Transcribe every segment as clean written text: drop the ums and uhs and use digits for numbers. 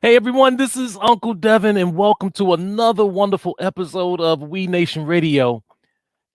Hey everyone, this is Uncle Devin, and welcome to another wonderful episode of We Nation Radio.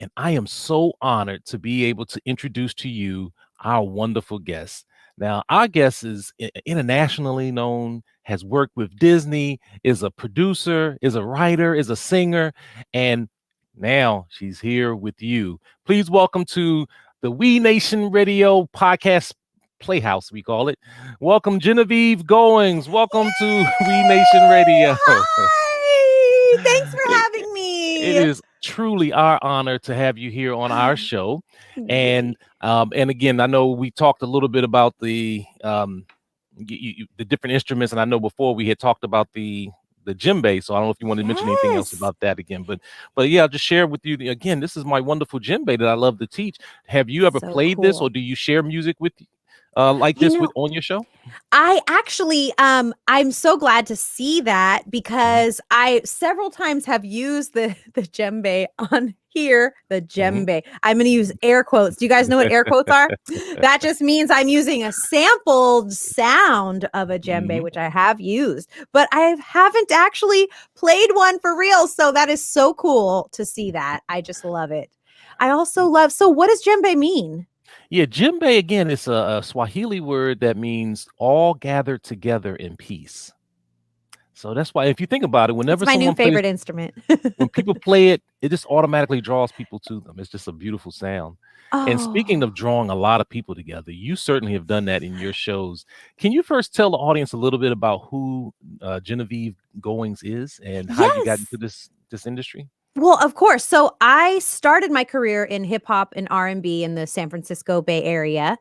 And I am so honored to be able to introduce to you our wonderful guest. Now, our guest is internationally known, has worked with Disney, is a producer, is a writer, is a singer, and now she's here with you. Please welcome to the We Nation Radio podcast Playhouse, we call it. Welcome, Genevieve Goings. Welcome to We Nation Yay! Radio. Hi! Thanks for it, having it me. is truly our honor to have you here on our show. Yay. And again, I know we talked a little bit about the different instruments, and I know before we had talked about the djembe. So I don't know if you want to mention anything else Yes. about that again, but yeah, I'll just share with you again. This is my wonderful djembe that I love to teach. Have you ever So played this, or cool. do you share music with like You this with know, on your show? I actually I'm so glad to see that Mhm, because I several times have used the djembe on here, the mhm. djembe. I'm going to use air quotes. Do you guys know what air quotes are? That just means I'm using a sampled sound of a djembe, Mhm. which I have used, but I haven't actually played one for real. So that is so cool to see that. I just love it. I also love, so what does djembe mean? Yeah, djembe again is a Swahili word that means all gathered together in peace. So that's why if you think about it, It's whenever my new someone plays favorite instrument. when people play it, it just automatically draws people to them. It's just a beautiful sound. And speaking of Oh, drawing a lot of people together, you certainly have done that in your shows. Can you first tell the audience a little bit about who Genevieve Goings is and how you got into yes. this industry? Well, of course. So I started my career in hip hop and R&B in the San Francisco Bay Area,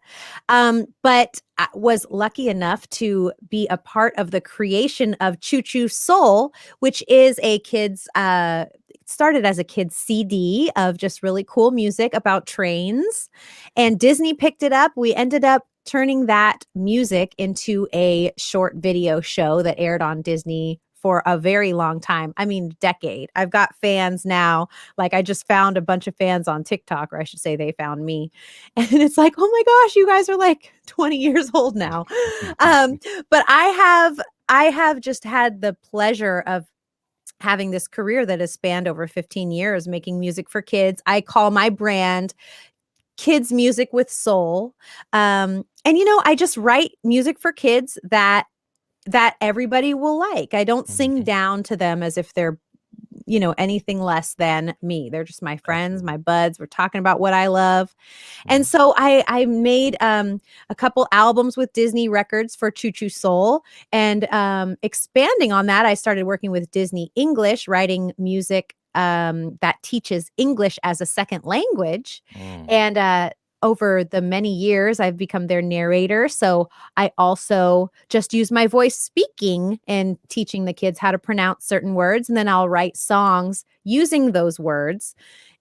but I was lucky enough to be a part of the creation of Choo Choo Soul, which is a kids. It started as a kids CD of just really cool music about trains, and Disney picked it up. We ended up turning that music into a short video show that aired on Disney for a very long time. I mean, decade. I've got fans now. Like I just found a bunch of fans on TikTok, or I should say they found me. And it's like, oh my gosh, you guys are like 20 years old now. Um, but I have just had the pleasure of having this career that has spanned over 15 years making music for kids. I call my brand kids music with soul. And I just write music for kids that everybody will like. I don't sing Mhm. down to them as if they're, anything less than me. They're just my friends, Absolutely. my buds. We're talking about what I love. And Mhm. so I made a couple albums with Disney Records for Choo Choo Soul. And expanding on that, I started working with Disney English, writing music that teaches English as a second language. Mm. And over the many years, I've become their narrator. So I also just use my voice speaking and teaching the kids how to pronounce certain words. And then I'll write songs using those words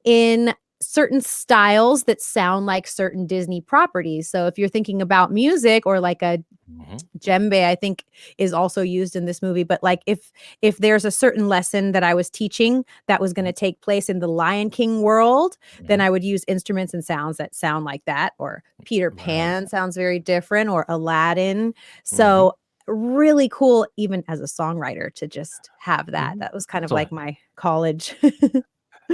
in certain styles that sound like certain Disney properties. So if you're thinking about music or like a Mhm. djembe, I think is also used in this movie, but like if there's a certain lesson that I was teaching that was going Mhm. to take place in the Lion King world, then Mhm. I would use instruments and sounds that sound like that, or Peter Right. Pan sounds very different, or Aladdin. Mhm. So really cool even as a songwriter to just have that. Mhm. That was kind of So like my college.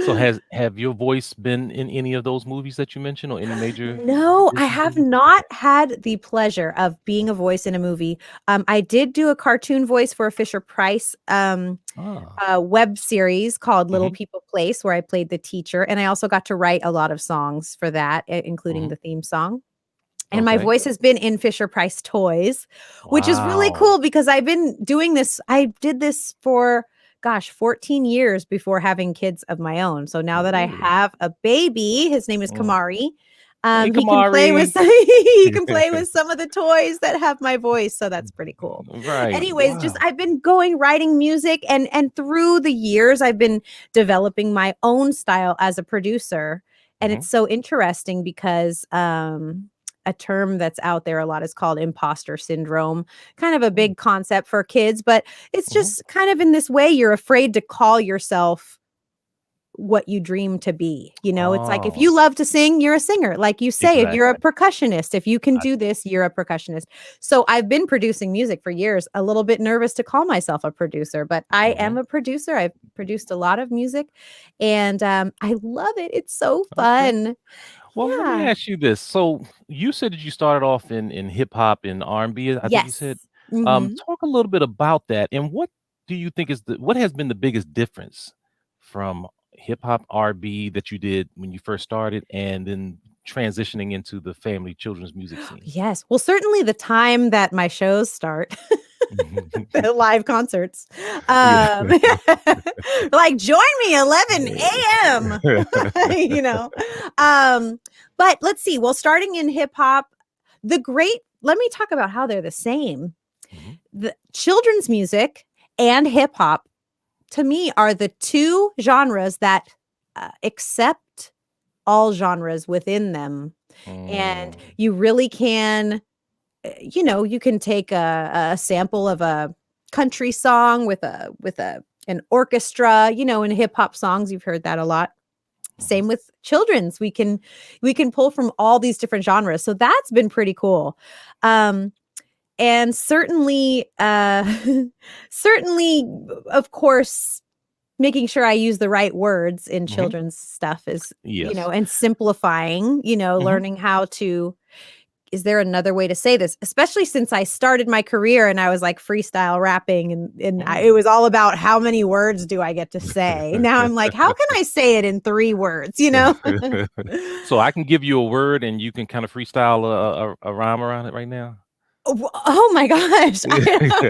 so have your voice been in any of those movies that you mentioned or any major No, I Disney have movies? not had the pleasure of being a voice in a movie. I did do a cartoon voice for a Fisher Price Ah. web series called Little Mhm. People Place, where I played the teacher, and I also got to write a lot of songs for that, including Mhm. the theme song. And my Okay. voice has been in Fisher Price toys, which is really Wow. cool because I've been doing this. I did this for, gosh, 14 years before having kids of my own. So now that I Ooh. have a baby, his name is Mm. Kamari. Hey, He can play with Kamari. he can play with some of the toys that have my voice, so that's pretty cool. Right. Anyways, just Wow. I've been going writing music, and through the years I've been developing my own style as a producer. And Mhm. it's so interesting because a term that's out there a lot is called imposter syndrome, kind of a Mm. big concept for kids, but it's Mhm. just kind of in this way you're afraid to call yourself what you dream to be. It's like if Oh, you love to sing, you're a singer. Like you say, if you're a exactly. percussionist, if you can I, do this, you're a percussionist. So I've been producing music for years, a little bit nervous to call myself a producer, but I am mhm. a producer. I've produced a lot of music and I love it. It's so Okay. fun. Well, let me Yeah. ask you this. So you said that you started off in hip hop and R&B, I think you said. Yes. Hmm. Talk a little bit about that, and what do you think is what has been the biggest difference from hip hop R&B that you did when you first started, and then transitioning into the family children's music scene? Yes. Well, certainly the time that my shows start, the live concerts. Yeah. Um, like join me 11 a.m. you know. Um, but let's see. Well, starting in hip hop, let me talk about how they're the same. Mhm. The children's music and hip hop to me are the two genres that accept all genres within them. And Mm. you really can you can take a sample of a country song with an orchestra, in hip hop songs. You've heard that a lot. Mhm. Same with children's. We can pull from all these different genres. So that's been pretty cool. Um, and certainly, certainly, of course, making sure I use the right words in Mhm. children's stuff is, Yes. and simplifying, Mhm. learning how to is there another way to say this? Especially since I started my career and I was like freestyle rapping it Mm. was all about how many words do I get to say. Now I'm like, how can I say it in 3 words, So I can give you a word, and you can kind of freestyle a rhyme around it right now. Oh my gosh. I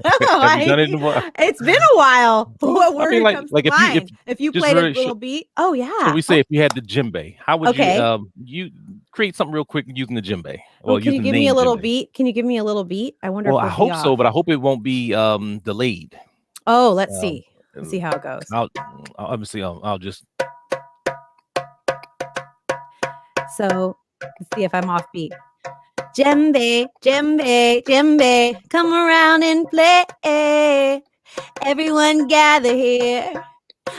don't know. Have you done it in a while? It's been a while. Well, What I mean, word like comes to like if mind? If you just played a very little beat. Oh so yeah. we say if you had the djembe, how would you Okay. you create something real quick using the djembe? Oh, Well, can you using the give me a name little djembe. beat? Can you give me a little beat? I wonder Well, if I we'll be hope so, off. but I hope it won't be delayed. Oh, let's Um, see. Let's see how it goes. I'll obviously I'll just So let's see if I'm off beat. Djembe, djembe, djembe, come around and play. Everyone gather here.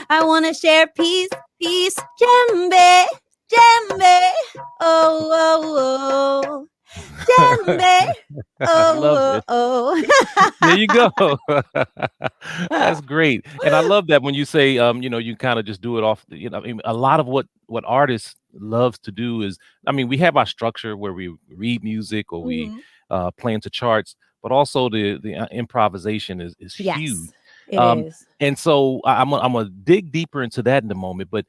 I want to share peace, peace. Djembe, djembe, oh, oh, oh. Djembe, I love oh, it. oh, There you go. oh. That's great, and I love that when you say, you kinda just do it off I mean, a lot of what artists loves to do is I mean, we have our structure where we read music or we, Mhm. play into charts, but also the improvisation is huge, Yes, it um, is. and so Imma dig deeper into that in a moment, but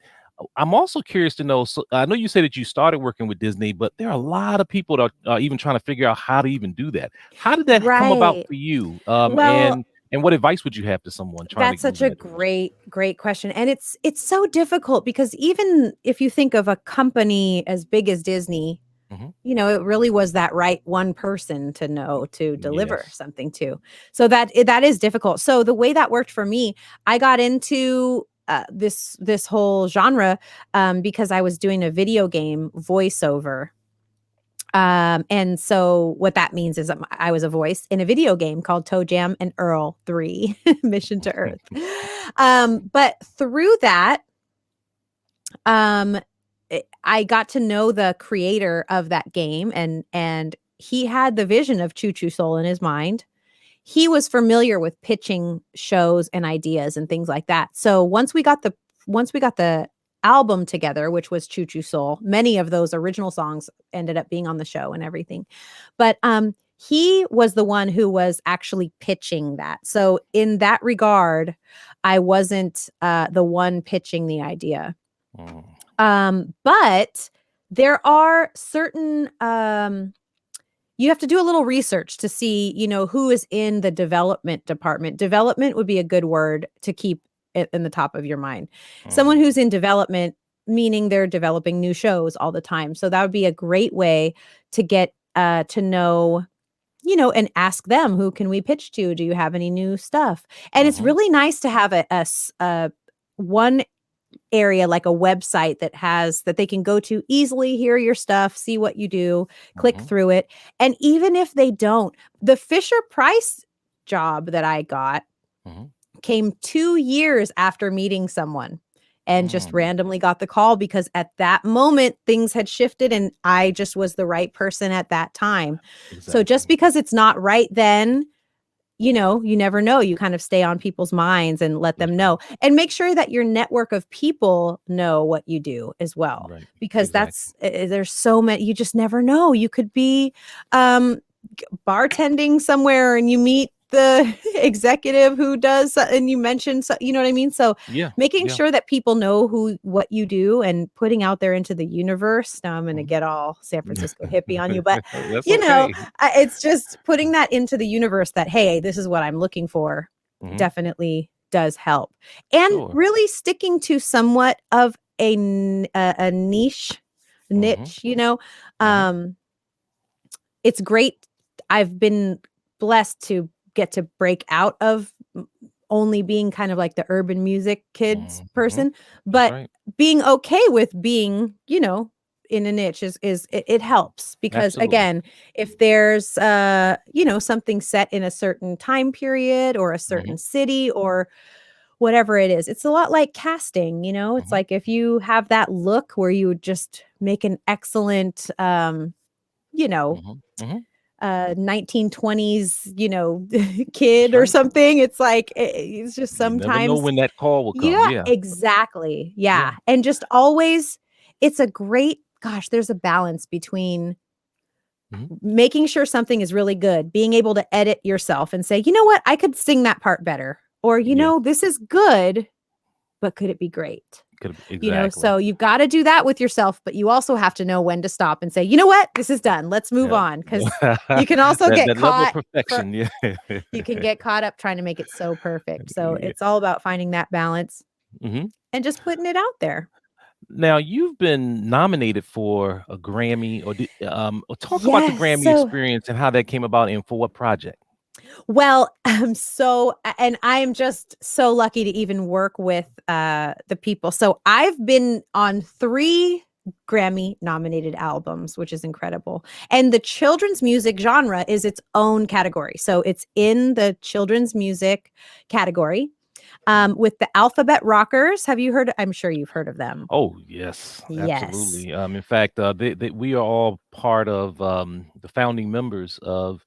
I'm also curious to know, so I know you said that you started working with Disney, but there are a lot of people that are even trying to figure out how to even do that. How did that come about Right. for you? Well, And what advice would you have to someone trying to that's move such in a that direction? great question. And it's so difficult because even if you think of a company as big as Disney, Mhm. it really was that right one person to know to deliver Yes. something to. So that is difficult. So the way that worked for me, I got into this whole genre because I was doing a video game voiceover. And so what that means is I was a voice in a video game called Toe Jam and Earl 3 Mission to Earth. But through that, um, I got to know the creator of that game and he had the vision of Choo Choo Soul in his mind. He was familiar with pitching shows and ideas and things like that. So once we got the album together, which was Choo Choo Soul, many of those original songs ended up being on the show and everything. But he was the one who was actually pitching that. So in that regard, I wasn't the one pitching the idea. Mm, But there are certain you have to do a little research to see, who is in the development department. Development would be a good word to keep it in the top of your mind. Someone mm, who's in development, meaning they're developing new shows all the time. So that would be a great way to get to know, and ask them, who can we pitch to? Do you have any new stuff? And it's mhm, really nice to have one area like a website that they can go to easily, hear your stuff, see what you do, click mhm, through it. And even if they don't, the Fisher Price job that I got mhm. came 2 years after meeting someone. and just Mm, randomly got the call because at that moment things had shifted and I just was the right person at that time. So just exactly. because it's not right then, you never know. You kind of stay on people's minds and let That's them right. know, and make sure that your network of people know what you do as well, Right. because Exactly. there's so many, you just never know. You could be um bartending somewhere and you meet the executive who does and you mentioned, so you know what I mean? So Yeah. making Yeah. sure that people know what you do and putting out there into the universe. Now I'm going to Mhm. get all San Francisco hippie on you, but That's you know, okay. it's just putting that into the universe that, hey, this is what I'm looking for, Hmm. definitely does help. And Sure. really sticking to somewhat of a Hmm. niche, Hmm. um it's great. I've been blessed to get to break out of only being kind of like the urban music kids Hmm. person, That's but right. being okay with being, in a niche it helps, because Absolutely. again, if there's something set in a certain time period or a Hmm. certain city or whatever it is, it's a lot like casting. It's Hmm. like if you have that look where you would just make an excellent you know Hmm. Hmm. 1920s, That's kid or right. something. It's like it's just You never know sometimes. when that call will come. Yeah, Yeah. exactly. Yeah. Yeah. And just always, it's a great, gosh, there's a balance between Hmm. making sure something is really good, being able to edit yourself and say, you know what, I could sing that part better. Or, Yeah. this is good, but could it be great? Exactly. So you've got to do that with yourself, but you also have to know when to stop and say, you know what, this is done. Let's move Yeah. on. Because you can also That get that level of caught for, perfection. Yeah. you can get caught up trying to make it so perfect. So Yeah. it's all about finding that balance Hmm. and just putting it out there. Now you've been nominated for a Grammy, or talk about the Yes. Grammy So, experience and how that came about, and for what project. well, and I'm just so lucky to even work with the people. So I've been on 3 Grammy nominated albums, which is incredible. And the children's music genre is its own category. So it's in the children's music category, with the Alphabet Rockers. Have you heard? I'm sure you've heard of them. Oh yes, Yes. absolutely. In fact, we are all part of the founding members of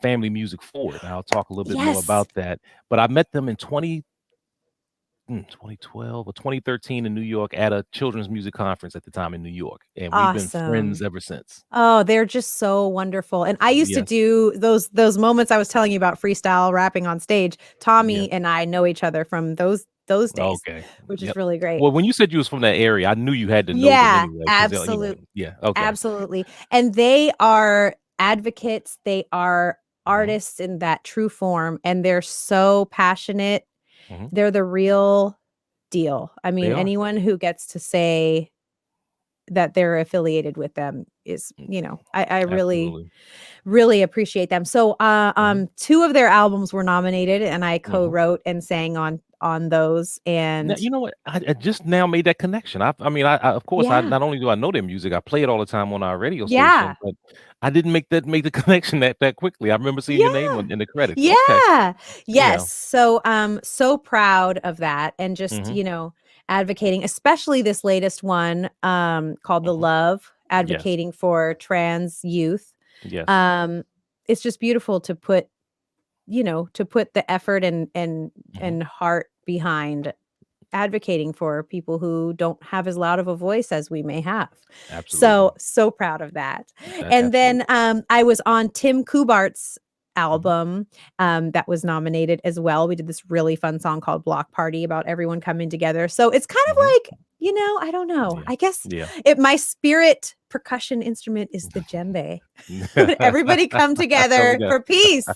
Family Music Forward. And I'll talk a little bit more Yes. about that. But I met them in 2012 or 2013 in New York at a children's music conference at the time in New York, and we've been friends Awesome. ever since. Oh, they're just so wonderful. And I used to Yes. do those moments I was telling you about, freestyle rapping on stage. Yeah. Tommy and I know each other from those days, Okay. which is Yep. really great. Well, when you said you was from that area, I knew you had to know them Yeah, anyway, because absolutely. yeah. Okay. Absolutely. And they are advocates, they are Hmm. artists in that true form, and they're so passionate. Hmm. They're the real deal. I They mean, are. anyone who gets to say that they're affiliated with them is, Mm, I really, absolutely. really appreciate them. So, Hmm. 2 of their albums were nominated, and I Hmm. co-wrote and sang on those. Now, And you know what? I just now made that connection. I mean, of course, I yeah, not only do I know their music, I play it all the time on our radio yeah, station, but I didn't make the connection that quickly. I remember seeing your name yeah, in the credits. Okay. yeah, Yeah. yes. So, so proud of that, and just Mhm. advocating, especially this latest one, called "The Mhm. Love," Yes. advocating for trans youth. Yes. Um, it's just beautiful to put the effort and Mhm. heart behind advocating for people who don't have as loud of a voice as we may have. Absolutely. So proud of that. That And then absolutely. I was on Tim Kubart's Mhm. album, that was nominated as well. We did this really fun song called Block Party about everyone coming together. So it's kind of Mhm. like, I don't know. Yeah. I guess Yeah. my spirit percussion instrument is the djembe. Everybody come Come together again. for peace.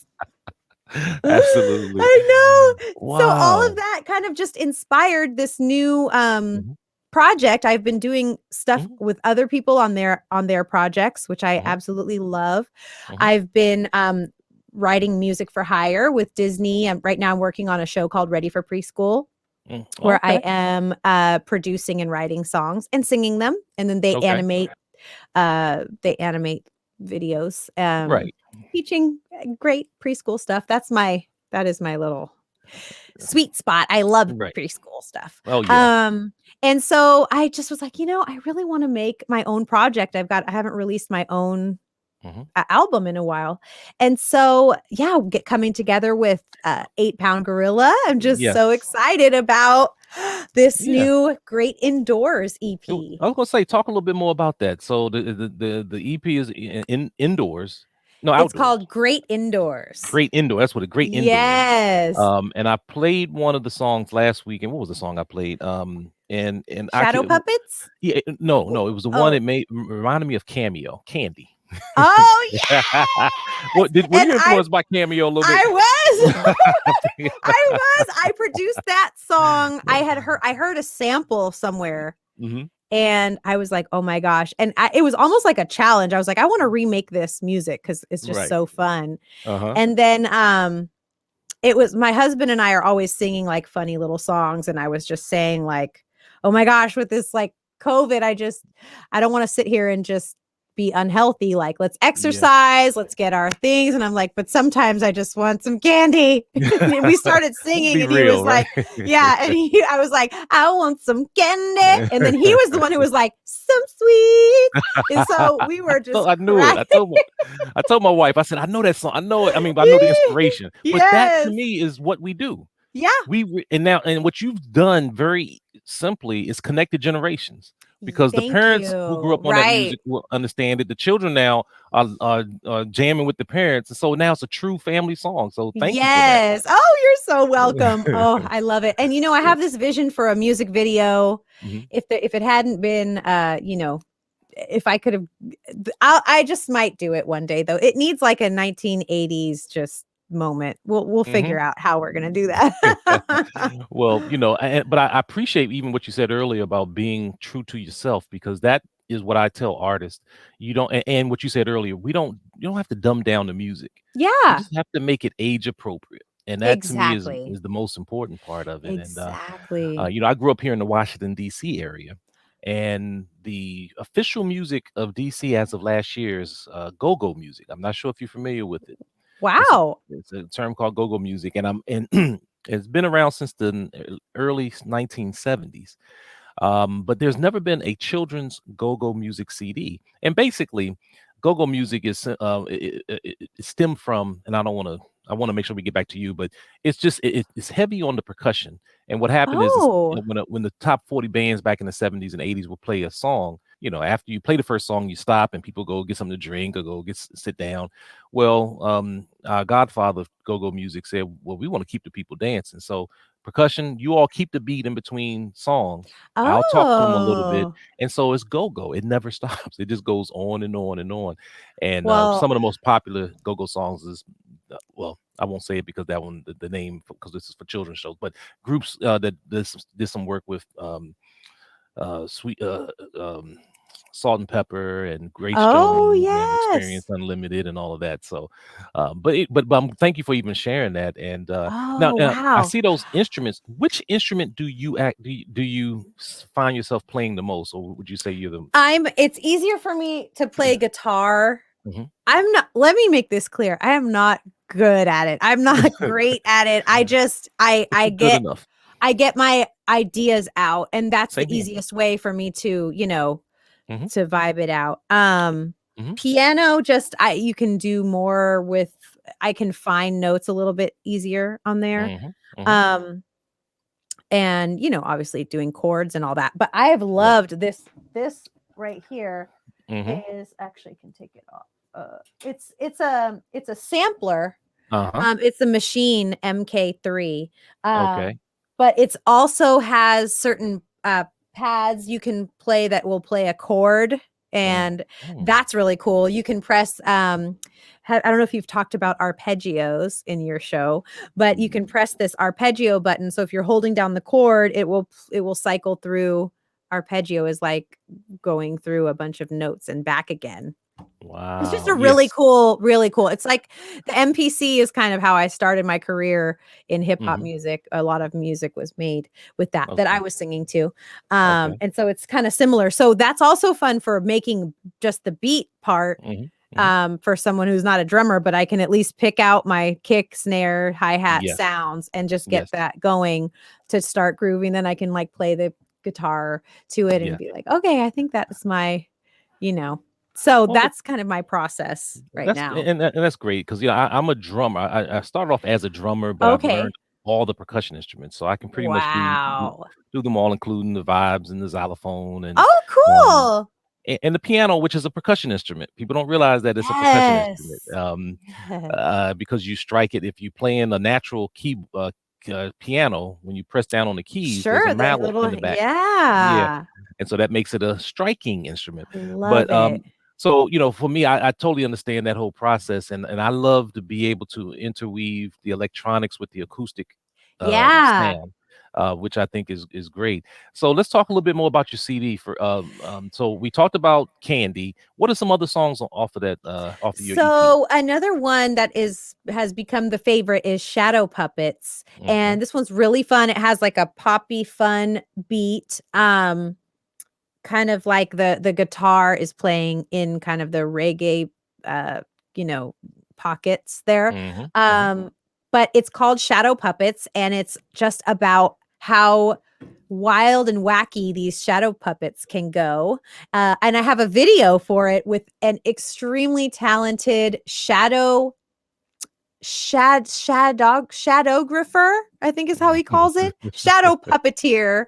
Absolutely. I know. So all of Wow. that kind of just inspired this new Mhm. project. I've been doing stuff Mhm. with other people on their projects, which I Mhm. absolutely love. Mhm. I've been writing music for hire with Disney. Right now I'm working on a show called Ready for Preschool, Mm. where I Okay. am producing and writing songs and singing them, and then they Okay. animate videos, Right. teaching great preschool stuff. That is my little sweet spot. I love Right. preschool stuff. Oh, yeah. And so I just was like, I really want to make my own project. I haven't released my own Mhm. album in a while. And so, yeah, coming together with 8 Pound Gorilla. I'm just so Yes. excited about this Yeah. new Great Indoors I EP. was gonna say, talk a little bit more about that. So the EP is indoors, no, It's outdoors. called Great Indoors. Great indoor. That's what a great indoors. Yes. And I played one of the songs last week. And what was the song I played? And I Shadow could, Puppets? yeah, no, it was the one Oh. that reminded me of Cameo, Candy. Oh, yeah. Were And you influenced by Cameo a little bit? I was. I was. I produced that song. I heard a sample somewhere Hmm. and I was like, "Oh my gosh." And it was almost like a challenge. I was like, "I want to remake this music cuz it's just Right. so fun." Uh-huh. And then it was my husband and I are always singing like funny little songs and I was just saying like, "Oh my gosh, with this like COVID, I don't want to sit here and just be unhealthy. Like, let's Yeah. exercise, let's get our things." And I'm like, "But sometimes I just want some candy." And we started singing Be and he was real, right? like, "Yeah." And I was like, "I want some candy." And then he was the one who was like, "Some sweet." And so we were just I knew it. cracking. I told my wife, I said, I know that song. I know it. I mean, I know the inspiration. But that to Yes. me is what we do. Yeah. And what you've done very simply is connected generations, because the Thank parents who grew you. up on that Right. music will understand it. The children now are jamming with the parents, and so now it's a true family song. So thank you for that. Yes. Oh, you're so welcome. Oh, I love it. And I have this vision for a music video. Mhm. If it hadn't been if I could have I just might do it one day though. It needs like a 1980s just moment. We'll figure Mhm. out how we're going to do that. Well, but I appreciate even what you said earlier about being true to yourself, because that is what I tell artists. You don't, and what you said earlier, you don't have to dumb down the music. You Yeah. just have to make it age appropriate. And that to me is Exactly. the most important part of it. And Exactly. I grew up here in the Washington D.C. area, and the official music of D.C. as of last year is go-go music. I'm not sure if you're familiar with it. It's a Wow. it's a term called go-go music, and it's been around since the early 1970s. But there's never been a children's go-go music CD. And basically, go-go music is it stemmed from, and I want to make sure we get back to you, but it's heavy on the percussion. And what happened is Oh. when the top 40 bands back in the 70s and 80s would play a song, after you play the first song, you stop and people go get something to drink or go sit down. Well, our godfather of go-go music said, well, we want to keep the people dancing. So percussion, you all keep the beat in between songs. I'll talk to them a little bit, Oh. and so it's go-go. It never stops. It just goes on and on and on. And Well, some of the most popular go-go songs is, well, I won't say it because that one, the name, because this is for children's shows, but groups that did some work with sweet Salt and Pepper and Grace oh Jones and Experience yes. Unlimited and all of that. So, thank you for even sharing that. And now, Oh, I wow. see those instruments. Which instrument do you find yourself playing the most, or would you say you're the? It's easier for me to play guitar. Mhm. I'm not Let me make this clear. I am not good at it. I'm not great at it. I just But you're good enough. I get my ideas out and that's the Same here. easiest way for me to, Hmm. to vibe it out. Hmm. Piano just I you can do more with I can find notes a little bit easier on there. Hmm. Hmm. Um and obviously doing chords and all that. But I have Right. loved this right here Hmm. is actually can take it off. It's a sampler. Uh-huh. It's a Machine MK3. Okay. But it's also has certain pads you can play that will play a chord, Mm. and Mm. that's really cool. You can press I don't know if you've talked about arpeggios in your show, but you can press this arpeggio button. So if you're holding down the chord, it will cycle through. Arpeggio is like going through a bunch of notes and back again. It's just Wow. a really Yes. cool, really cool. It's like the MPC is kind of how I started my career in hip hop Hmm. music. A lot of music was made with that I Okay. was singing to. Okay. And so it's kind of similar. So that's also fun for making just the beat part. Mhm. for someone who's not a drummer, but I can at least pick out my kick, snare, hi-hat Yes. sounds and just get Yes. that going to start grooving. Then I can like play the guitar to it and Yeah. be like, okay, I think that's my, you know. So Well, that's kind of my process right that's now. and that's great because I'm a drummer. I started off as a drummer, but I've learned Okay. all the percussion instruments, so I can pretty much Wow. do them all, including the vibes and the xylophone Oh, um, cool. and the piano, which is a percussion instrument. People don't realize that it's a percussion instrument Yes. Yes. because you strike it. If you play in a natural key piano, when you press down on the keys, there's a Sure, the mallet in little the back. Yeah, yeah. and so that makes it a striking instrument. Love But it. so for me, I totally understand that whole process, and I love to be able to interweave the electronics with the acoustic Yeah. sound, which I think is great. So let's talk a little bit more about your CD. So we talked about Candy. What are some other songs off of that off of your EP? So another one that has become the favorite is Shadow Puppets. Hmm. And this one's really fun. It has like a poppy fun beat. Kind of like the guitar is playing in kind of the reggae uh, you know, pockets there. Hmm. Hmm. Um, but it's called Shadow Puppets and it's just about how wild and wacky these shadow puppets can go. And I have a video for it with an extremely talented shadowgrapher, I think is how he calls it, shadow puppeteer,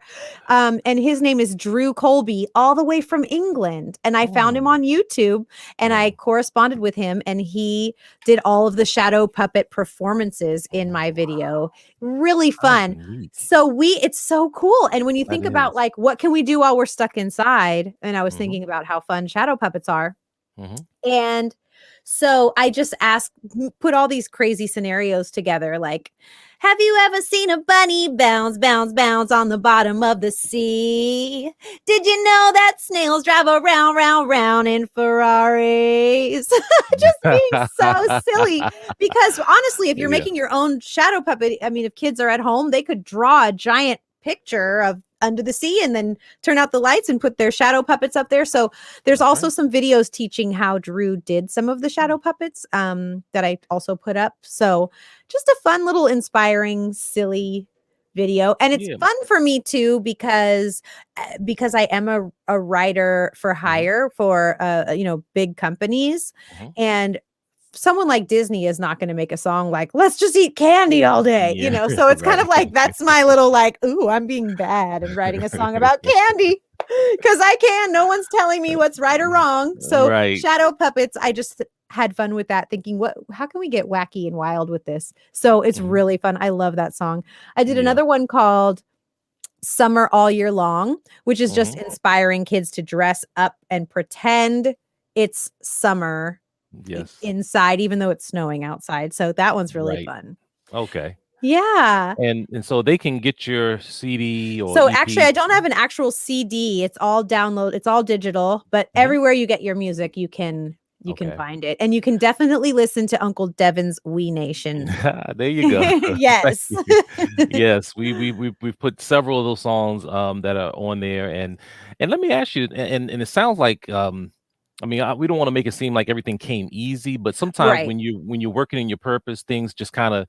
and his name is Drew Colby, all the way from England, and I found him Oh, on YouTube and I oh, corresponded with him and he did all of the shadow puppet performances in my oh, video. Really how fun. unique So it's so cool, and when you that think about is. like what can we do while we're stuck inside, and I was Hmm. thinking about how fun shadow puppets are. Hmm. And so I just put all these crazy scenarios together. Like, have you ever seen a bunny bounce, bounce, bounce on the bottom of the sea? Did you know that snails drive around, round, round in Ferraris? Just being so silly. Because honestly, if you're Yeah. making your own shadow puppet, I mean, if kids are at home, they could draw a giant picture of under the sea and then turn out the lights and put their shadow puppets up there. So there's That's also right. some videos teaching how Drew did some of the shadow puppets that I also put up. So just a fun little inspiring, silly video. And it's Yeah. fun for me too because I am a writer for Hmm. hire for big companies. Hmm. And someone like Disney is not going to make a song like let's just eat candy all day, Yeah. so it's kind Right. of like that's my little like, ooh, I'm being bad and writing a song about candy because I can. No one's telling me what's right or wrong. So Right. shadow puppets, I just had fun with that, thinking how can we get wacky and wild with this? So it's Hmm. really fun. I love that song. I did Yeah. another one called Summer All Year Long, which is just Hmm. inspiring kids to dress up and pretend it's summer Yes. inside, even though it's snowing outside. So that one's really Right. fun. Okay. Yeah. And so they can get your CD or So actually, EP. I don't have an actual CD. It's all download. It's all digital, but Mhm. everywhere you get your music, you can Okay. find it, and you can definitely listen to Uncle Devin's "We Nation." There you go. Thank Yes. you. Yes, we've put several of those songs that are on there, and let me ask you, and it sounds like I mean we don't want to make it seem like everything came easy, but sometimes Right. when you're working in your purpose, things just kind of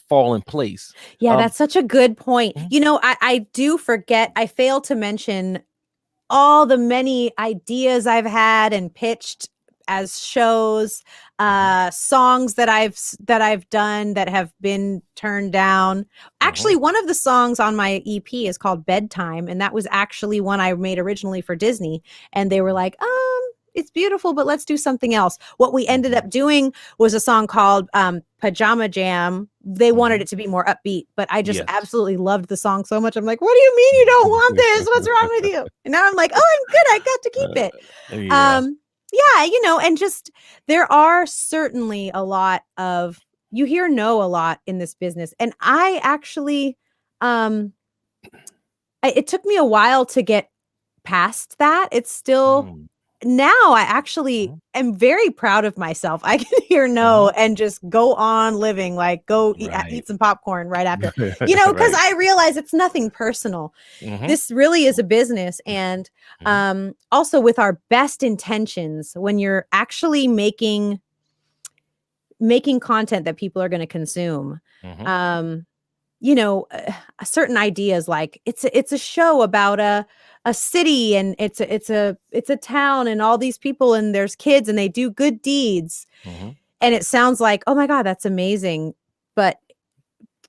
fall in place. Yeah, Um, that's such a good point. mhm, I do forget. I fail to mention all the many ideas I've had and pitched as shows, mhm, songs that I've done that have been turned down. mhm, Actually, one of the songs on my EP is called Bedtime, and that was actually one I made originally for Disney. And they were like, it's beautiful, but let's do something else. What we ended mhm, up doing was a song called Pajama Jam. They wanted mhm. it to be more upbeat, but I just Yes. absolutely loved the song so much. I'm like, what do you mean you don't want this? What's wrong with you? And now I'm like, oh, I'm good. I got to keep Uh, it. yeah. Yeah, and just there are certainly a lot of you hear no a lot in this business. And I actually um it took me a while to get past that. It's still Mm. now I actually Mhm. am very proud of myself. I can hear no Mhm. and just go on living, like go Right. eat some popcorn right after, because Right. I realize it's nothing personal. Mhm. This really is a business. And Mhm. also with our best intentions, when you're actually making content that people are going to consume, Mhm. um, you know, certain ideas, like it's a show about a city, and it's a town, and all these people, and there's kids, and they do good deeds, Mhm. and it sounds like, oh my god, that's amazing, but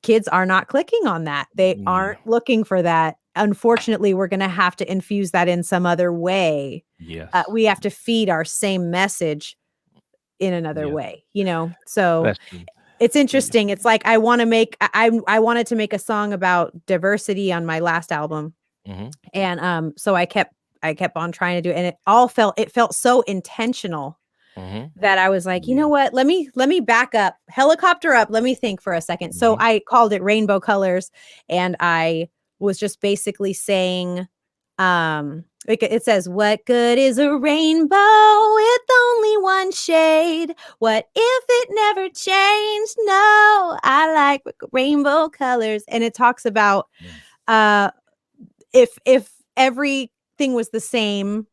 kids are not clicking on that. They Yeah. aren't looking for that. Unfortunately, we're going to have to infuse that in some other way. Yes. We have to feed our same message in another Yes. way, so That's true. it's Yeah. interesting. It's like I wanted to make a song about diversity on my last album. Mhm. And so I kept on trying to do it, and it felt so intentional Mhm. that I was like, you Yeah. know what? Let me back up, helicopter up. Let me think for a second. So Mhm. I called it Rainbow Colors, and I was just basically saying, it says, what good is a rainbow with only one shade? What if it never changed? No, I like rainbow colors. And it talks about Mm. uh if everything was the same,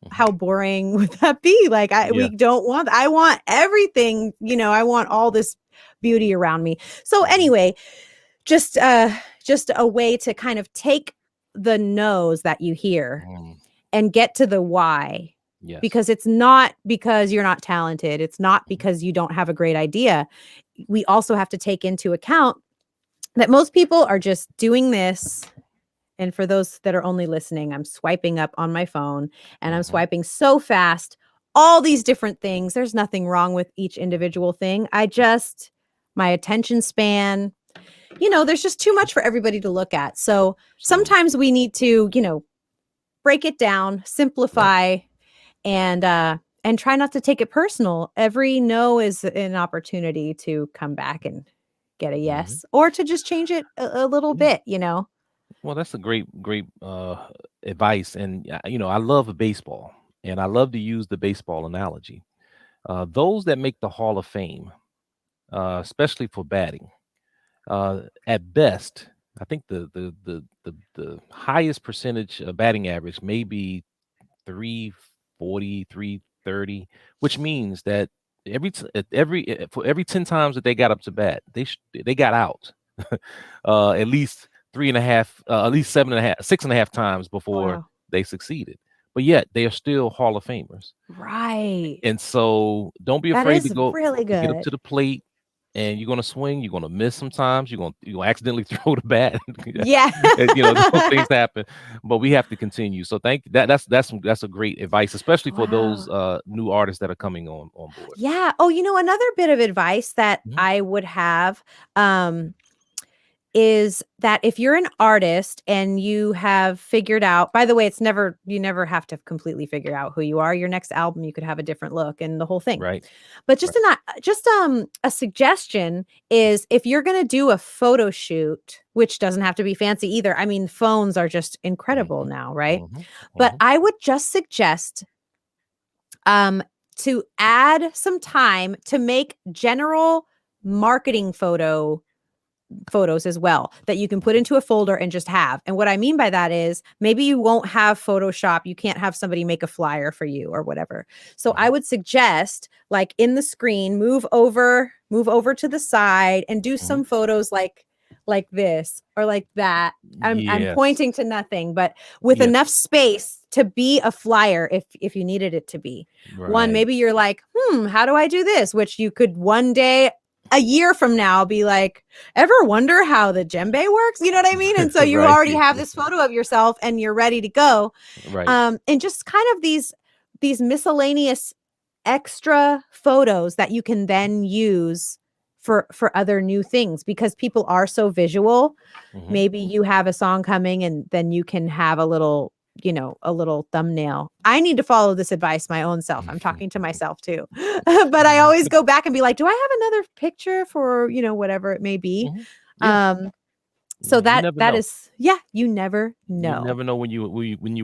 Mhm. how boring would that be? Like, we Yeah. don't want, I want everything, I want all this beauty around me. So Mhm. anyway, just a way to kind of take the no's that you hear Mm. and get to the why. Yes. Because it's not because you're not talented. It's not Mhm. because you don't have a great idea. We also have to take into account that most people are just doing this. And for those that are only listening, I'm swiping up on my phone, and I'm Mhm. swiping so fast, all these different things. There's nothing wrong with each individual thing. My attention span, there's just too much for everybody to look at. So Absolutely. sometimes we need to, break it down, Yep. simplify, and try not to take it personal. Every no is an opportunity to come back and get a Mhm. yes, or to just change it a little Yeah. bit. Well, that's a great advice, and I love baseball, and I love to use the baseball analogy. Those that make the Hall of Fame, especially for batting, at best, I think the highest percentage batting average may be 340, 330, which means that for every 10 times that they got up to bat, they got out at least three and a half, at least seven and a half, 6.5 times before Wow. they succeeded. But yet they are still Hall of Famers. Right. And so don't be That afraid is really to get up good. to the plate, and you're gonna swing, you're gonna miss sometimes, you're gonna accidentally throw the bat. Yeah. And, those things happen, but we have to continue. So thank that's a great advice, especially for those Wow. new artists that are coming on board. Yeah. Oh, another bit of advice that Mhm. I would have, um, is that if you're an artist and you have figured out, by the way, you never have to completely figure out who you are. Your next album, you could have a different look and the whole thing. Right. But Right. a suggestion is, if you're going to do a photo shoot, which doesn't have to be fancy either. I mean, phones are just incredible Mhm. now, right? Mhm. But Mhm. I would just suggest um to add some time to make general marketing photos as well, that you can put Mhm. into a folder and just have. And what I mean by that is, maybe you won't have Photoshop, you can't have somebody make a flyer for you or whatever. So I Mhm. would suggest, like, in the screen, move over to the side and do Mhm. some photos like this or like that. I'm Yes. pointing to nothing, but with Yes. enough space to be a flyer if you needed it to be. One, Right. maybe you're like, how do I do this? Which you could one day, a year from now, be like, ever wonder how the djembe works? You know what I mean? And so you Right. already have this photo of yourself and you're ready to go. Right. And just kind of these miscellaneous extra photos that you can then use for other new things, because people are so visual. Mhm. Maybe you have a song coming, and then you can have a little thumbnail. I need to follow this advice my own self. I'm talking to myself too. But I always go back and be like, do I have another picture for, whatever it may be? Mhm. Yeah. Um, So Yeah, you that never that know. is, yeah, you never You know. never know when you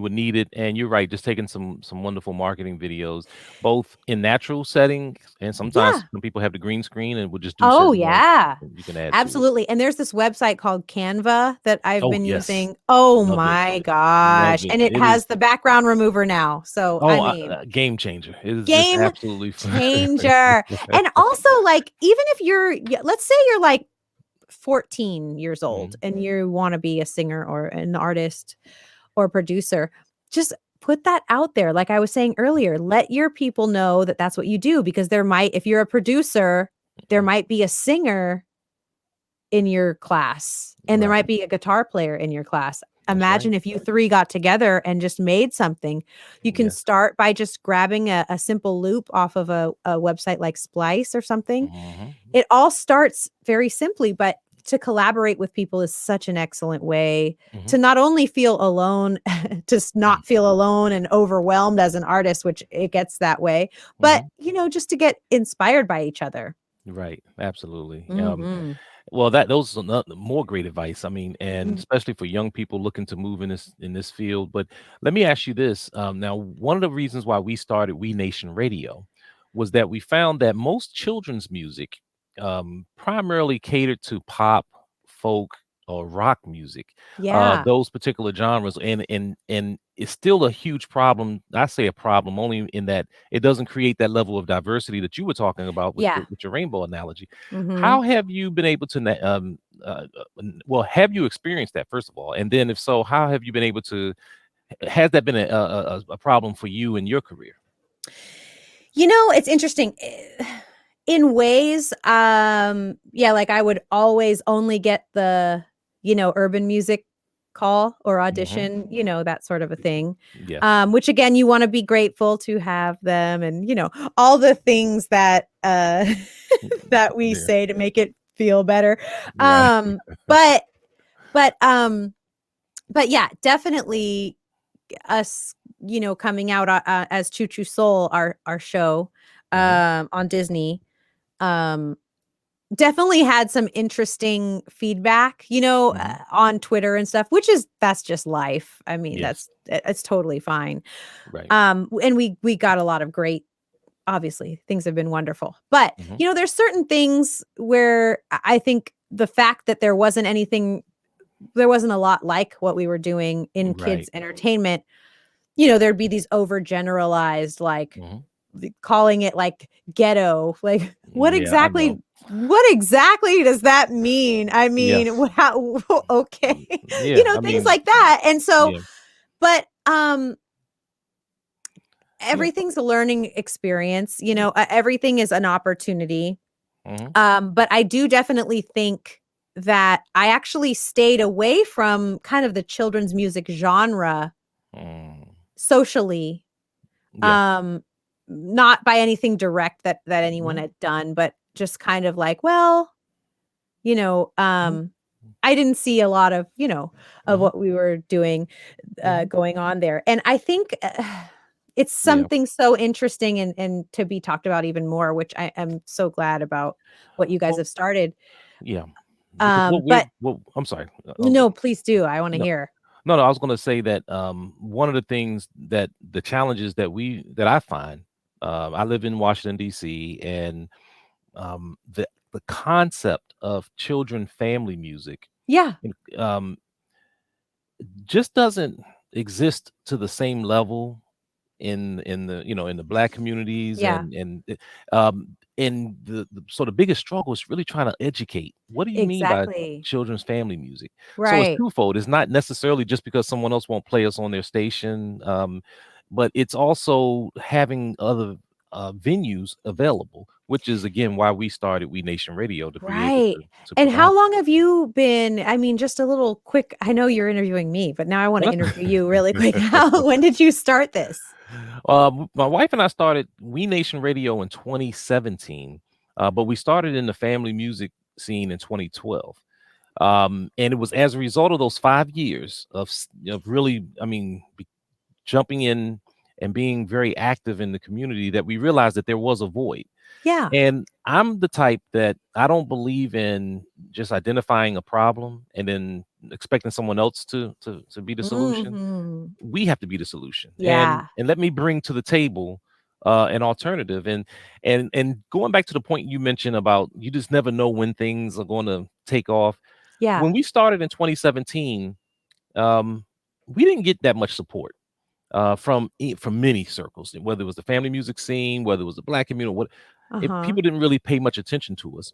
would need it, and you're right. Just taking some wonderful marketing videos, both in natural settings, and sometimes Yeah. some people have the green screen and will just do Oh, certain ones yeah. that you can add to it. Absolutely, and there's this website called Canva that I've Oh been yes, using. Oh love it, my love gosh, it. and it It is has the background remover now. So, I mean, game changer. It is just game absolutely changer. And also, like, even if let's say you're like 14 years old Mhm, and you want to be a singer or an artist or producer, just put that out there. Like I was saying earlier, let your people know that that's what you do, because if you're a producer, there mhm. might be a singer in your class and there Right, might be a guitar player in your class. that's right. Imagine if you three got together and just made something. You can Yes. start by just grabbing a simple loop off of a website like Splice or something. Mhm, It all starts very simply, but to collaborate with people is such an excellent way mhm, to not only feel alone, not feel alone and overwhelmed as an artist, which it gets that way, but, mhm. just to get inspired by each other. Right, absolutely. Mhm. Well, those are not more great advice. I mean, and Mm. especially for young people looking to move in this field. But let me ask you this. Now, one of the reasons why we started We Nation Radio was that we found that most children's music primarily catered to pop, folk, or rock music. Yeah. Those particular genres, and it's still a huge problem. I say a problem only in that it doesn't create that level of diversity that you were talking about with Yeah. with your rainbow analogy. Mhm. How have you been able to well, have you experienced that, first of all? And then if so, how have you been able to has that been a problem for you in your career? It's interesting. In ways, yeah, like I would always only get the, urban music call or Mhm. audition, that sort of a thing. Yes. Which again, you want to be grateful to have them and, all the things that that we Yeah. say to make it feel better. Right. Um, but but but yeah, definitely us, coming out as Choo Choo Soul, our show Mhm. on Disney, um, definitely had some interesting feedback, Mhm. on Twitter and stuff, that's just life. I mean, Yes. it's totally fine. Right. And we got a lot of great, obviously, things have been wonderful. But, Mhm. there's certain things where I think the fact that there wasn't a lot like what we were doing in Right. kids entertainment, there'd be these overgeneralized, like, Mhm. calling it, like, ghetto, like, Yeah, I know. what exactly does that mean? I mean, Yes. how okay, Yeah, I things mean, like that, and so yeah. but, Yeah. everything's a learning experience, everything is an opportunity, Mhm. but I do definitely think that I actually stayed away from kind of the children's music genre Mm. socially. Yeah. Um, Not by anything direct that anyone Mhm. had done, but just kind of like, well, you know, Mhm. um, I didn't see a lot of, of Mhm. what we were doing, Mhm. going on there. And I think it's Yeah. something so interesting and to be talked about even more, which I am so glad about what you guys Well, have started. yeah. Because But I'm sorry. no, please do. I want to No, hear. no, I was gonna say that, one of the things that the challenges that I find, I live in Washington, DC, and, the concept of children family music, Yeah. and, just doesn't exist to the same level in the in the black communities, Yeah. and the sort of biggest struggle is really trying to educate. What do you mean by Exactly. children's family music? So it's Right. twofold. It's not necessarily just because someone else won't play us on their station, but it's also having other venues available, which is again why we started We Nation Radio, to be able Right. to And provide how long have you been, I mean, just a little quick, I know you're interviewing me, but now I wanna that. interview you really quick. How when did you start this? My wife and I started We Nation Radio in 2017, but we started in the family music scene in 2012. And it was as a result of those 5 years of really, I mean, jumping in and being very active in the community that we realized that there was a void. Yeah. And I'm the type that I don't believe in just identifying a problem and then expecting someone else to be the solution. Mhm. We have to be the solution. And Yeah. let me bring to the table an alternative. And going back to the point you mentioned about you just never know when things are going to take off. Yeah. When we started in 2017, um, we didn't get that much support from many circles, whether it was the family music scene, whether it was the black community, Uh-huh. people didn't really pay much attention to us.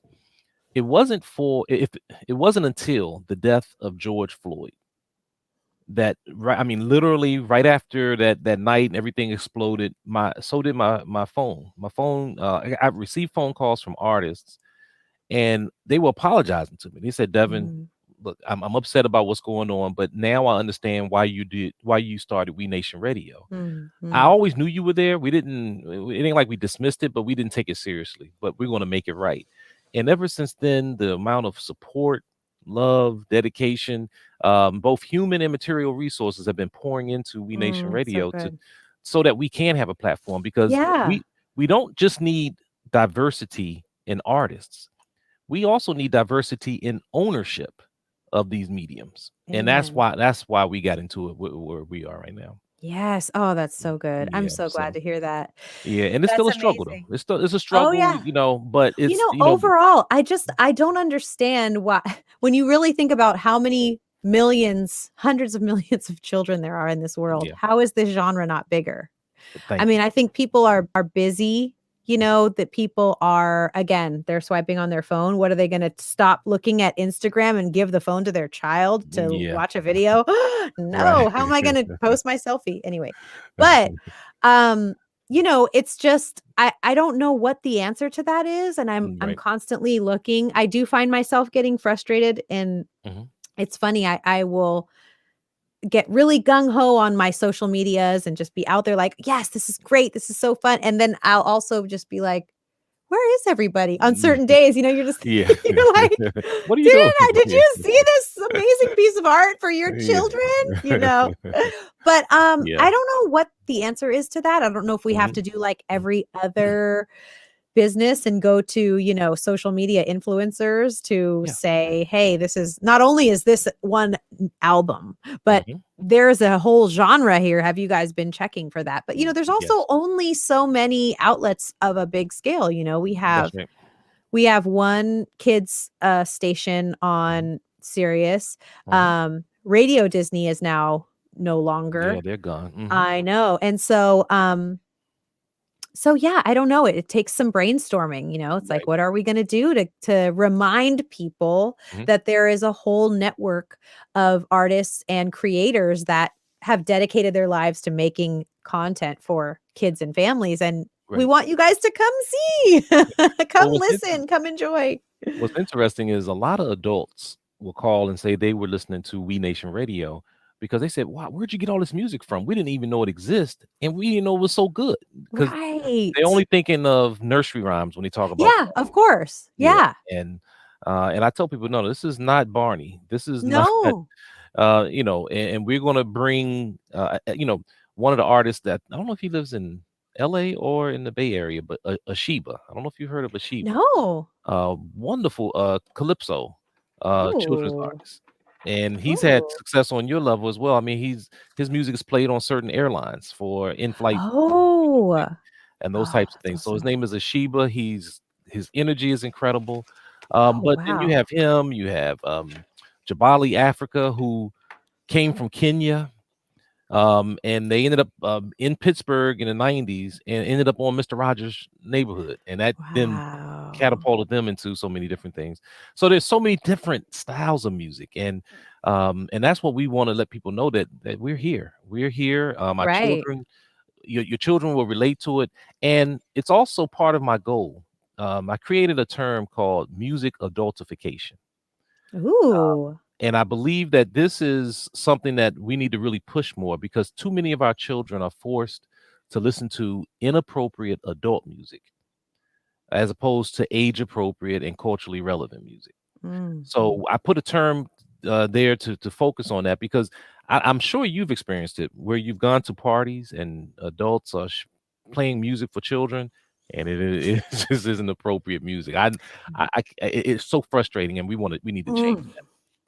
It wasn't for if it wasn't until the death of George Floyd that right, I mean, literally right after that night and everything exploded. My phone. My phone. I received phone calls from artists, and they were apologizing to me. They said, "Devin, Mm, look, I'm upset about what's going on, but now I understand why you started We Nation Radio. mm, I mm, always knew you were there. We didn't. It ain't like we dismissed it, but we didn't take it seriously. But we're going to make it right." And ever since then, the amount of support, love, dedication, both human and material resources have been pouring into We Nation so Radio to good. so that we can have a platform because Yeah. we don't just need diversity in artists. We also need diversity in ownership of these mediums, and Amen. that's why we got into it where we are right now. Yes. Oh, that's so good. I'm Yeah, so glad so to hear that. yeah, and it's That's still a struggle though. amazing. It's a Oh, struggle, yeah. but it's Overall, I don't understand why when you really think about how many millions, hundreds of millions of children there are in this world, yeah. how is this genre not bigger? I Thank you. mean, I think people are busy, that people are again, they're swiping on their phone. What are they gonna stop looking at Instagram and give the phone to their child to Yeah, watch a video? right. No, how am I gonna post my selfie? Anyway, but, um, it's just I don't know what the answer to that is, and I'm Right. constantly looking. I do find myself getting frustrated, and Mhm. it's funny, I will get really gung ho on my social medias and just be out there like, "Yes, this is great. This is so fun." And then I'll also just be like, "Where is everybody?" On certain days, you're just Yeah. you're like, What are you doing? Did Yeah. you see this amazing piece of art for your Yeah. children?" You know? But, Yeah. I don't know what the answer is to that. I don't know if we have Mhm. to do like every other business and go to, social media influencers to Yeah. say, "Hey, this is not only is this one album, but Mhm. there's a whole genre here. Have you guys been checking for that?" But, there's also Yes. only so many outlets of a big scale. We That's have right. we have one kids station Mhm. on Sirius. Mhm. Radio Disney is now no Yeah, longer. they're gone. Mhm. I know. And so yeah, I don't know. It takes some brainstorming, It's like, Right. what are we going to do to remind people Mhm. that there is a whole network of artists and creators that have dedicated their lives to making content for kids and families, and we Right. want you guys to come see, come Well, listen, come enjoy. what's interesting is a lot of adults will call and say they were listening to We Nation Radio because they said, "Wow, where'd you get all this music from? We didn't even know it existed, and we didn't know it was so good." Because they Right. only thinking of nursery rhymes when they talk about Yeah, of course. yeah, Yeah. and and I tell people, no, this is not Barney. This is not No. and we're gonna bring one of the artists that I don't know if he lives in LA or in the Bay Area, but Asheba. I don't know if you heard of Asheba. No. Wonderful Calypso children's Oh. artist. And he's had Oh. success on your level as well. I mean, his music is played on certain airlines for in-flight Oh. and those Oh, types of that's things. So his awesome. name is Asheba. His energy is incredible. Oh, But then you wow. have him, you have Jabali Africa, who came from Kenya. And they ended up in Pittsburgh in the 90s and ended up on Mr. Rogers' Neighborhood. And that then Wow. catapulted them into so many different things. So there's so many different styles of music. And that's what we want to let people know that we're here. We're here. Our Right. children your children will relate to it, and it's also part of my goal. I created a term called music adultification, Ooh. and I believe that this is something that we need to really push more because too many of our children are forced to listen to inappropriate adult music as opposed to age appropriate and culturally relevant music. So Mhm. I put a term there to focus on that because I'm sure you've experienced it where you've gone to parties and adults are playing music for children, and it just isn't appropriate music. It's so frustrating, and we need to change Mm.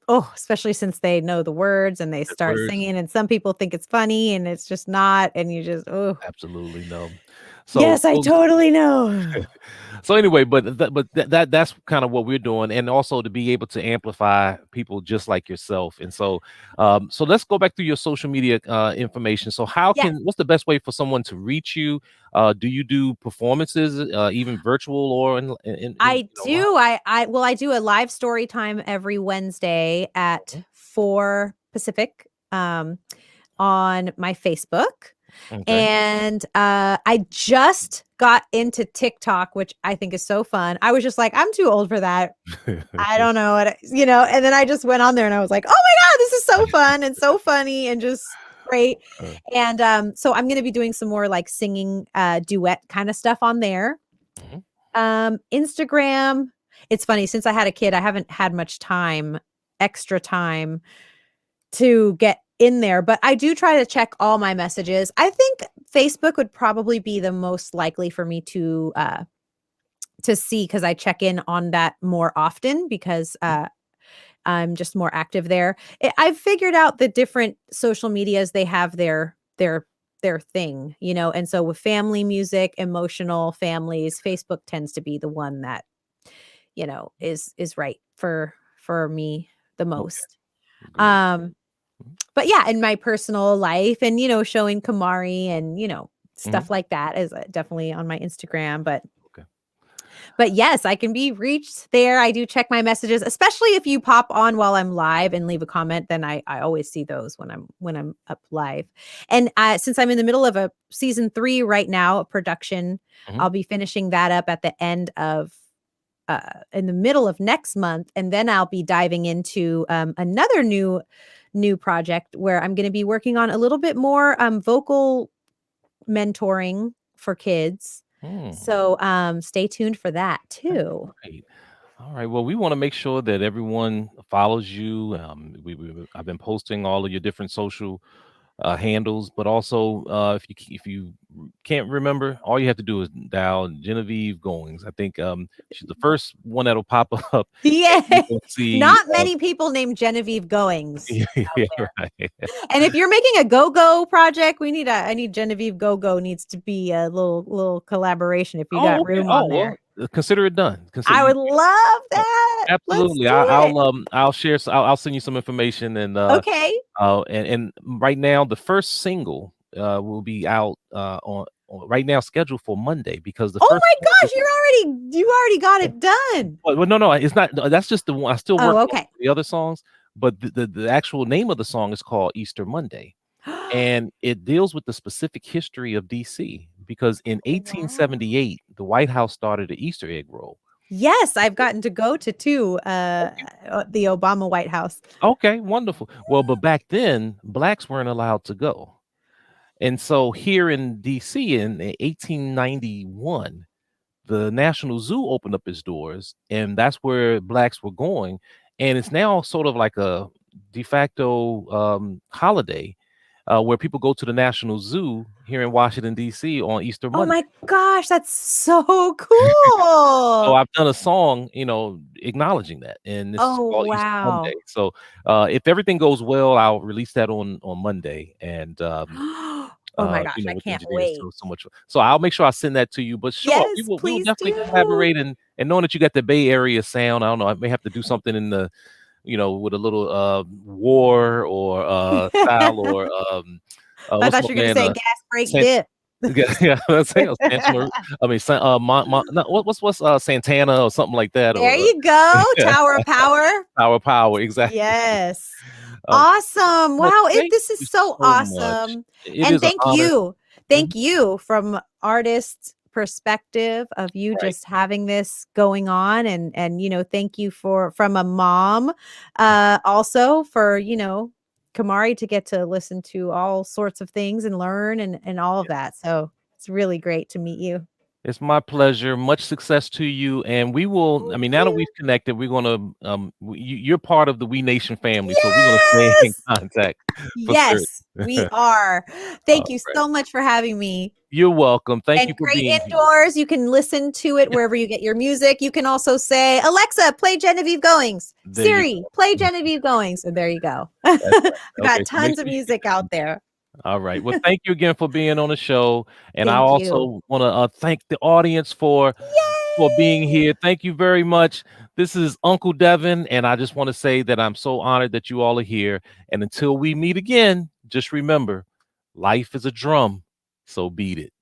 Oh, especially since they know the words and they that start words. singing, and some people think it's funny and it's just not, and you just, oh, Absolutely no. So yes, I those totally know. so anyway, that's kind of what we're doing, and also to be able to amplify people just like yourself. And so, so let's go back to your social media information. So, Yes, what's the best way for someone to reach you? Do you do performances, even virtual or I live? do. I do a live story time every Wednesday at Mhm. 4 Pacific, on my Facebook. Okay. And I just got into TikTok, which I think is so fun. I was just like, I'm too old for that. I don't know what, and then I just went on there and I was like, oh my God, this is so fun and so funny and just great. Uh, And so I'm going to be doing some more like singing duet kind of stuff on there. mhm. Instagram, it's funny, since I had a kid, I haven't had much time, extra time to get in there, but I do try to check all my messages. I think Facebook would probably be the most likely for me to see, because I check in on that more often, because I'm just more active there. I've figured out the different social medias, they have their thing, and so with family music, emotional families, Facebook tends to be the one that is right for me the Okay. most. Great. Um, Mhm. but yeah, in my personal life, and showing Kamari and Mhm. stuff like that is definitely on my Instagram. But Okay. yes, I can be reached there. I do check my messages, especially if you pop on while I'm live and leave a comment. Then I always see those when I'm up live. And since I'm in the middle of a season 3 right now, a production, Mhm. I'll be finishing that up at the end of in the middle of next month, and then I'll be diving into another new project where I'm going to be working on a little bit more vocal mentoring for kids. Hmm. So stay tuned for that Okay. too. Great. All right. Well, we want to make sure that everyone follows you. I've been posting all of your different social handles, but also if you can't remember, all you have to do is dial Genevieve Goings. I think she's the first one that'll pop up, and Yeah, you will see. not many people named Genevieve Goings out Yeah, there. right. And if you're making a go-go project, I need Genevieve Go-Go needs to be a little collaboration if you Oh, got okay. room Oh on well, there. consider it done. Consider I you. would love Uh, that. Let's absolutely. do it. I'll share. I'll send you some information, and Okay. right now the first single will be out right now, scheduled for Monday, because the Oh first my single. gosh, you already got it done. Well, no, it's not. No, that's just the one. I still Oh, working on okay. the other songs, but the actual name of the song is called Easter Monday, and it deals with the specific history of DC, because in Oh, wow. 1878 the White House started an Easter egg roll. Yes, I've gotten to go to 2, the Obama White House. Okay, wonderful. Well, but back then, blacks weren't allowed to go. And so here in DC in 1891, the National Zoo opened up its doors, and that's where blacks were going. And it's now sort of like a de facto holiday, where people go to the National Zoo here in Washington, DC on Easter Oh Monday. my gosh, that's so So cool. I've done a song, acknowledging that, and this is Oh, called Easter Monday. wow. So if everything goes well, I'll release that on Monday, and Oh my gosh, I with the can't engineers. wait. So much. So I'll make sure I send that to you. But sure, Yes, we will please definitely do. collaborate, and knowing that you got the Bay Area sound, I don't know, I may have to do something in the with a little war or style, or I what's thought my you were gonna man say gas brake Sant- dip. yeah, let's say Santana. I mean, no, what's Santana or something like that, There or you go, Tower of Power. Power, exactly. Yes. Um, Awesome. well, Wow, thank this is you so so much. awesome. It And is an thank honor. you. Mhm. Thank you from artist perspective of you Right. just having this going on, and thank you from a mom also for, Kamari to get to listen to all sorts of things and learn and all of Yes. that. So it's really great to meet you. It's my pleasure. Much success to you. And we will, I Thank mean, now that you. we've connected, we're going to, you're part of the We Nation family. So we're going to stay in Yes. contact for certain. Yes, we are. All Thank you right. so much for having me. You're welcome. Thank And you for great being here. indoors. You can listen to it wherever you get your music. You can also say, Alexa, play Genevieve Goings. There you Siri, play Genevieve Goings. And there you go. That's right. I Okay, got so make tons of sure you get music that out one. there. All right. Well, thank you again for being on the show, and I Thank you. also want to thank the audience for being Yay! here. Thank you very much. This is Uncle Devin, and I just want to say that I'm so honored that you all are here. And until we meet again, just remember, life is a drum, so beat it.